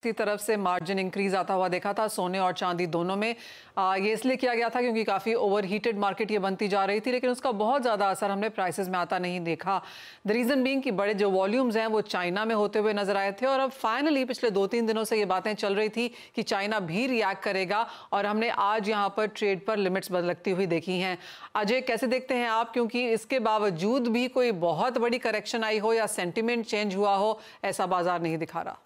की तरफ से मार्जिन इंक्रीज आता हुआ देखा था सोने और चांदी दोनों में। ये इसलिए किया गया था क्योंकि काफ़ी ओवरहीटेड मार्केट ये बनती जा रही थी, लेकिन उसका बहुत ज़्यादा असर हमने प्राइसेस में आता नहीं देखा। द रीज़न बीइंग कि बड़े जो वॉल्यूम्स हैं वो चाइना में होते हुए नजर आए थे, और अब फाइनली पिछले 2-3 दिनों से ये बातें चल रही थी कि चाइना भी रिएक्ट करेगा, और हमने आज यहाँ पर ट्रेड पर लिमिट्स बदलती हुई देखी हैं। अजय, कैसे देखते हैं आप, क्योंकि इसके बावजूद भी कोई बहुत बड़ी करेक्शन आई हो या सेंटिमेंट चेंज हुआ हो, ऐसा बाजार नहीं दिखा रहा।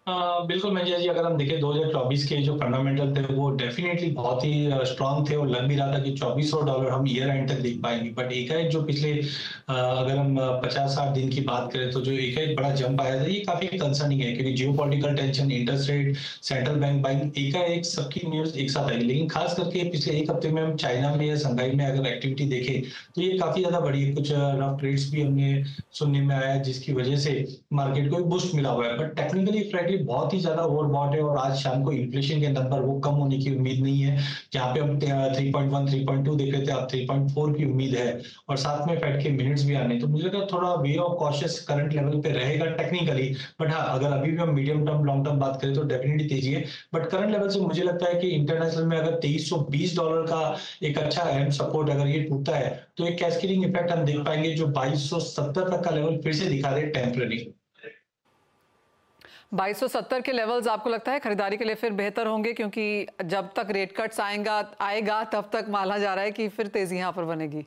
बिल्कुल मंजिया जी, अगर हम देखें 2024 के जो फंडामेंटल थे वो डेफिनेटली बहुत ही स्ट्रांग थे, और लग भी रहा था कि $2400 हम ईयर एंड तक देख पाएंगे। बट एकाएक जो पिछले अगर हम 50-60 दिन की बात करें तो जो एकाएक बड़ा जंप आया था, ये काफी कंसर्निंग है, क्योंकि geopolitical tension, interest rate, central bank buying, एकाएक सबकी न्यूज एक साथ आई। लेकिन खास करके पिछले एक हफ्ते में हम चाइना में या शंघाई में अगर एक्टिविटी देखें तो ये काफी ज्यादा बढ़ी है। कुछ रफ ट्रेड्स भी हमने सुनने में आया जिसकी वजह से मार्केट को बूस्ट मिला हुआ है। बट टेक्निकली फ्रैंकली बहुत ही ज्यादा ओवरबॉट है, और आज शाम को इन्फ्लेशन के नंबर वो कम होने की उम्मीद नहीं है। जहां पे हम 3.1 3.2 देख रहे थे, अब 3.4 की उम्मीद है, और साथ में फेड के मिनट्स भी आने, तो मुझे लगता है थोड़ा way of cautious current level पे रहेगा टेक्निकली। बट हाँ, अगर अभी भी हम मीडियम टर्म लॉन्ग टर्म बात करें तो डेफिनेटली तेजी है। बट करंट लेवल से मुझे लगता है कि इंटरनेशनल में अगर $2320 का एक अच्छा अहम सपोर्ट अगर ये टूटता है तो एक कैस्केडिंग इफेक्ट हम देख पाएंगे, जो 2270 तक का लेवल फिर से दिखा रहे टेम्पररी। 2270 के लेवल्स आपको लगता है खरीदारी के लिए फिर बेहतर होंगे, क्योंकि जब तक रेट कट्स आएगा तब तक माना जा रहा है कि फिर तेजी यहां पर बनेगी।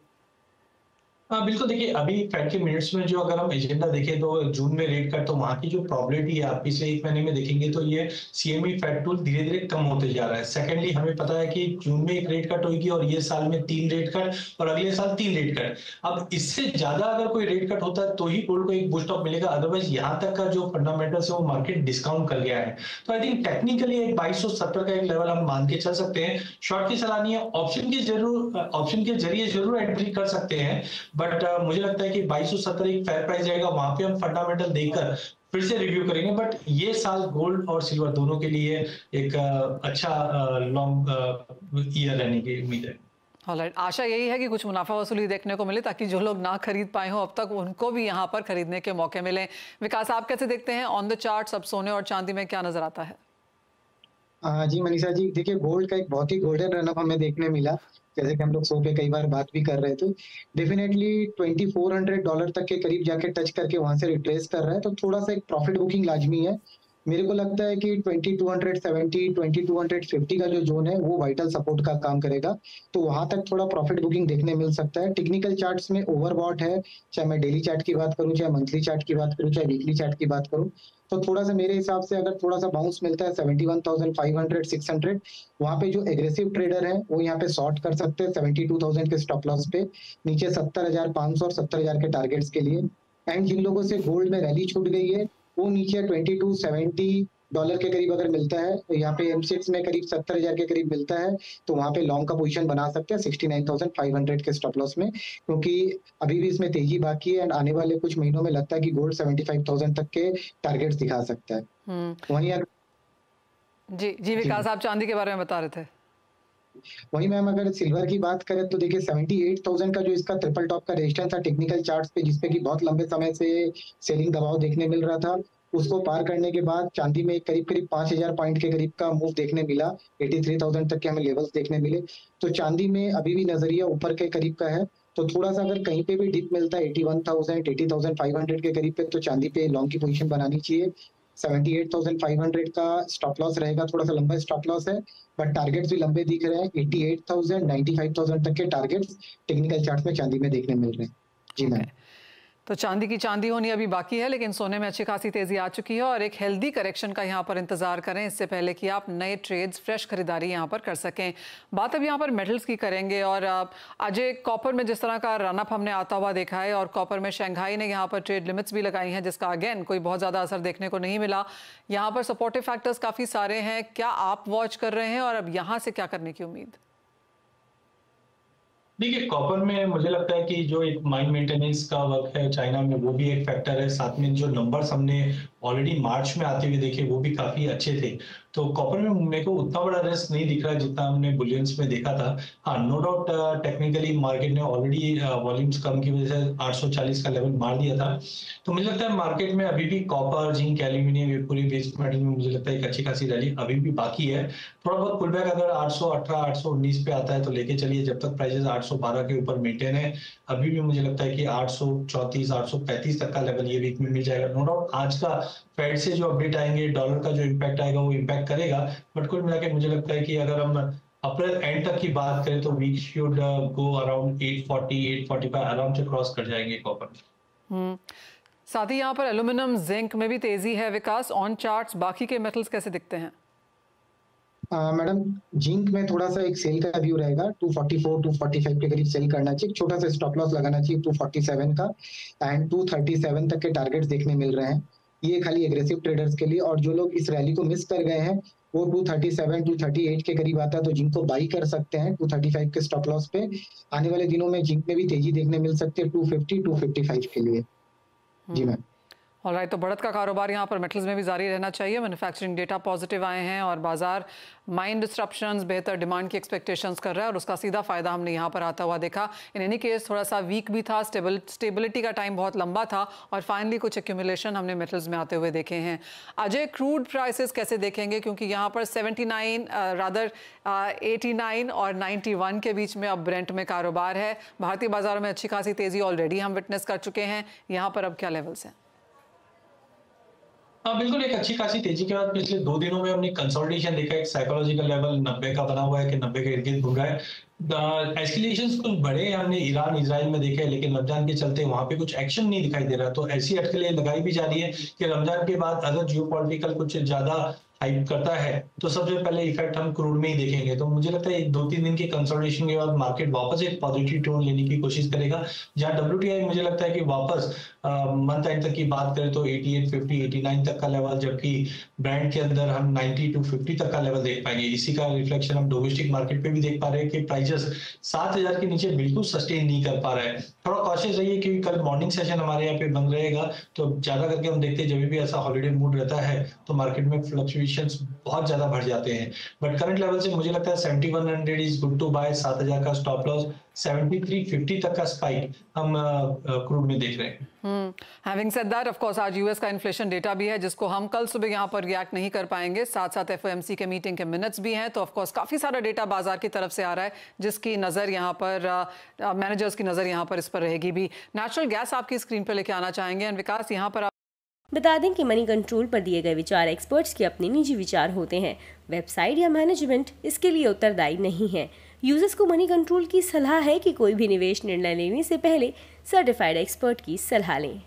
हाँ बिल्कुल, देखिए अभी फेड के मिनट्स में जो अगर हम एजेंडा देखें तो जून में रेट कट, तो वहां की जो प्रोबेबिलिटी है आप पिछले एक महीने में देखेंगे तो ये सीएमई फेड टूल धीरे धीरे कम होते जा रहा है। सेकेंडली, हमें पता है कि जून में एक रेट कट होगी, और ये साल में 3 रेट कट, और अगले साल 3 रेट कट। अब इससे ज्यादा अगर कोई रेट कट होता है तो ही गोल्ड को एक बूस्ट अप मिलेगा, अदरवाइज यहाँ तक का जो फंडामेंटल्स है वो मार्केट डिस्काउंट कर गया है। तो आई थिंक टेक्निकली एक 2270 का एक लेवल हम मान के चल सकते हैं। शॉर्ट की सलाह नहीं है, ऑप्शन के जरिए जरूर एंट्री कर सकते हैं। बट मुझे लगता है कि 2270 एक फेयर प्राइस रहेगा, वहां पे हम फंडामेंटल देखकर फिर से रिव्यू करेंगे। बट ये साल गोल्ड और सिल्वर दोनों के लिए एक अच्छा लॉन्ग ईयर रहने की उम्मीद है। ऑलराइट, आशा यही है कि कुछ मुनाफा वसूली देखने को मिले, ताकि जो लोग ना खरीद पाए हो अब तक उनको भी यहाँ पर खरीदने के मौके मिले। विकास, आप कैसे देखते हैं ऑन द चार्ट, अब सोने और चांदी में क्या नजर आता है? जी मनीषा जी, देखिए गोल्ड का एक बहुत ही गोल्डन रनअप हमें देखने मिला, जैसे कि हम लोग शो पे कई बार बात भी कर रहे थे। डेफिनेटली $2400 तक के करीब जाके टच करके वहां से रिट्रेस कर रहा है, तो थोड़ा सा एक प्रॉफिट बुकिंग लाजमी है। मेरे को लगता है कि 2270 2250 का जो जोन है वो वाइटल सपोर्ट का काम करेगा, तो वहां तक थोड़ा प्रॉफिट बुकिंग देखने मिल सकता है। टेक्निकल चार्ट्स में ओवरबॉट है, चाहे मैं डेली चार्ट की बात करूं, चाहे मंथली चार्ट की बात करूं, चाहे वीकली चार्ट की बात करूं, तो थोड़ा सा मेरे हिसाब से अगर थोड़ा सा बाउंस मिलता है 71,500 600, वहां पे जो एग्रेसिव ट्रेडर है वो यहाँ पे शॉर्ट कर सकते हैं 72,000 के स्टॉप लॉस पे, नीचे 70,500 और 70,000 के टारगेट्स के लिए। एंड जिन लोगों से गोल्ड में रैली छूट गई है वो नीचे $2270 के करीब अगर मिलता है, तो यहाँ पे M6 में करीब 70,000 के करीब मिलता है, तो वहां पे लॉन्ग का पोजीशन बना सकते हैं 69,500 के स्टॉप लॉस में, क्योंकि अभी भी इसमें तेजी बाकी है। एंड आने वाले कुछ महीनों में लगता है कि गोल्ड 75,000 तक के टारगेट्स दिखा सकता है। वहीं जी जी विकास, आप चांदी के बारे में बता रहे थे। वहीं मैम अगर सिल्वर की बात करें तो देखिए 78,000 का जो इसका ट्रिपल टॉप का रेजिस्टेंस था टेक्निकल चार्ट्स पे, जिसपे कि बहुत लंबे समय से सेलिंग दबाव देखने मिल रहा था, उसको पार करने के बाद चांदी में करीब करीब 5,000 पॉइंट के करीब का मूव देखने मिला, 83,000 तक के हमें लेवल्स देखने मिले। तो चांदी में अभी भी नजरिया ऊपर के करीब का है, तो थोड़ा सा अगर कहीं पे भी डिप मिलता है 81,000 80,500 के करीब पे, तो चांदी पे लॉन्ग की पोजीशन बनानी चाहिए। 78,500 का स्टॉप लॉस रहेगा, थोड़ा सा लंबा स्टॉप लॉस है, बट टारगेट्स भी लंबे दिख रहे हैं। 88,000 95,000 तक के टारगेट्स टेक्निकल चार्ट में चांदी में देखने मिल रहे हैं। जी मैम। तो चांदी की चांदी होनी अभी बाकी है, लेकिन सोने में अच्छी खासी तेजी आ चुकी है, और एक हेल्दी करेक्शन का यहाँ पर इंतजार करें, इससे पहले कि आप नए ट्रेड्स, फ्रेश खरीदारी यहाँ पर कर सकें। बात अब यहाँ पर मेटल्स की करेंगे, और अजय, कॉपर में जिस तरह का रनअप हमने आता हुआ देखा है, और कॉपर में शंघाई ने यहाँ पर ट्रेड लिमिट्स भी लगाई हैं, जिसका अगेन कोई बहुत ज़्यादा असर देखने को नहीं मिला। यहाँ पर सपोर्टिव फैक्टर्स काफ़ी सारे हैं, क्या आप वॉच कर रहे हैं, और अब यहाँ से क्या करने की उम्मीद? देखिए कॉपर में मुझे लगता है कि जो एक माइन मेंटेनेंस का वर्क है चाइना में, वो भी एक फैक्टर है। साथ में जो नंबर्स हमने ऑलरेडी मार्च में आते हुए देखे वो भी काफी अच्छे थे। तो कॉपर में मेरे को उतना बड़ा रिस्क नहीं दिख रहा जितना हमने बुलियंस में देखा था। हाँ, नो डाउट टेक्निकली मार्केट ने ऑलरेडी वॉल्यूम्स कम की वजह से 840 का लेवल मार दिया था। तो मुझे लगता है मार्केट में अभी भी कॉपर, जिंक, एल्यूमिनियम, ये पूरी बेस मेटल में मुझे लगता है एक अच्छी खासी रैली अभी भी बाकी है। थोड़ा बहुत पुल बैक अगर 818, 819 पे आता है तो लेके चलिए, जब तक प्राइसेस 812 के ऊपर मेंटेन है। अभी भी मुझे लगता है कि 834, 835 तक का लेवल ये वीक में मिल जाएगा। नो डाउट आज का फेड से जो अपडेट आएंगे, डॉलर का जो इम्पैक्ट आएगा वो इम्पैक्ट करेगा। बट कुल मिला के मुझे लगता है कि अगर हम अप्रैल एंड तक की बात करें तो वीक शुड गो अराउंड 840, 845 आराम से क्रॉस कर जाएंगे कॉपर। साथ ही यहाँ पर एल्यूमिनियम, जिंक में भी तेजी है। विकास, ऑन चार्ट्स बाकी के मेटल्स कैसे दिखते हैं? मैडम, जिंक में थोड़ा सा एक सेल का व्यू रहेगा। 244, 245 के करीब सेल करना चाहिए, छोटा सा स्टॉप लॉस लगाना चाहिए 247 का, एंड 237 तक के टारगेट्स देखने मिल रहे हैं। ये खाली एग्रेसिव ट्रेडर्स के लिए, और जो लोग इस रैली को मिस कर गए हैं वो 237, 238 के करीब आता है तो जिंक को बाई कर सकते हैं 235 के स्टॉप लॉस पे। आने वाले दिनों में जिंक में भी तेजी देखने मिल सकती है 250, 255 के लिए। जी मैम। ऑलराइट, तो बढ़त का कारोबार यहाँ पर मेटल्स में भी जारी रहना चाहिए। मैन्युफैक्चरिंग डेटा पॉजिटिव आए हैं और बाजार माइन डिस्ट्रप्शंस, बेहतर डिमांड की एक्सपेक्टेशंस कर रहा है और उसका सीधा फायदा हमने यहाँ पर आता हुआ देखा। इन एनी केस थोड़ा सा वीक भी था, स्टेबिलिटी का टाइम बहुत लंबा था और फाइनली कुछ एक्यूमुलेशन हमने मेटल्स में आते हुए देखे हैं। अजय, क्रूड प्राइसेस कैसे देखेंगे, क्योंकि यहाँ पर 89 और 91 के बीच में अब ब्रेंट में कारोबार है। भारतीय बाजारों में अच्छी खासी तेजी ऑलरेडी हम विटनेस कर चुके हैं, यहाँ पर अब क्या लेवल्स हैं? हाँ बिल्कुल, एक अच्छी खासी तेजी के बाद पिछले 2 दिनों में हमने कंसोलिडेशन देखा। एक साइकोलॉजिकल लेवल 90 का बना हुआ है कि 90 के इर्द गिर्द घूम रहा है। एस्केलेशंस कुछ बड़े हमने ईरान इजराइल में देखे, लेकिन रमजान के चलते वहां पे कुछ एक्शन नहीं दिखाई दे रहा। तो ऐसी अटकलें लगाई भी जा रही है कि रमजान के बाद अगर जियोपॉलिटिकल कुछ ज्यादा हाइप करता है तो सबसे पहले इफेक्ट हम क्रूड में ही देखेंगे। तो मुझे लगता है 2-3 दिन के कंसोलिडेशन के बाद मार्केट वापस एक पॉजिटिव टोन लेने की कोशिश करेगा, जहां WTI मुझे लगता है कि वापस मंथ एंड तक की बात करें तो 8850, 89 तक का लेवल, जबकि ब्रांड के अंदर हम 90 to 50 तक का लेवल देख पाएंगे। इसी का रिफ्लेक्शन हम डोमेस्टिक मार्केट पे भी देख पा रहे हैं कि प्राइसेस 7000 के नीचे बिल्कुल सस्टेन नहीं कर पा रहा है। थोड़ा कॉशियस रहिए क्योंकि कल मॉर्निंग सेशन हमारे यहाँ पे बंद रहेगा, तो ज्यादा करके हम देखते हैं जब भी ऐसा हॉलीडे मूड रहता है तो मार्केट में फ्लक्चुएशंस बहुत ज्यादा बढ़ जाते हैं। बट करंट लेवल से मुझे लगता है 7100 इज गुड टू बाय, 7000 का स्टॉप लॉस, 7350 तक का स्पाइक हम क्रूड में देख रहे हैं। Having said that, of course आज यूएस का इन्फ्लेशन डेटा भी है जिसको हम कल सुबह यहाँ पर रिएक्ट नहीं कर पाएंगे। साथ साथ एफओएमसी के मीटिंग के मिनट्स भी हैं, तो ऑफ कोर्स काफी सारा डेटा बाजार की तरफ से आ रहा है जिसकी नजर यहाँ पर मैनेजर्स की नजर यहाँ पर इस पर रहेगी भी। नेचुरल गैस आपकी स्क्रीन पर लेके आना चाहेंगे एंड विकास, यहाँ पर बता दें कि मनी कंट्रोल पर दिए गए विचार एक्सपर्ट्स के अपने निजी विचार होते हैं। वेबसाइट या मैनेजमेंट इसके लिए उत्तरदायी नहीं है। यूजर्स को मनी कंट्रोल की सलाह है कि कोई भी निवेश निर्णय लेने से पहले सर्टिफाइड एक्सपर्ट की सलाह लें।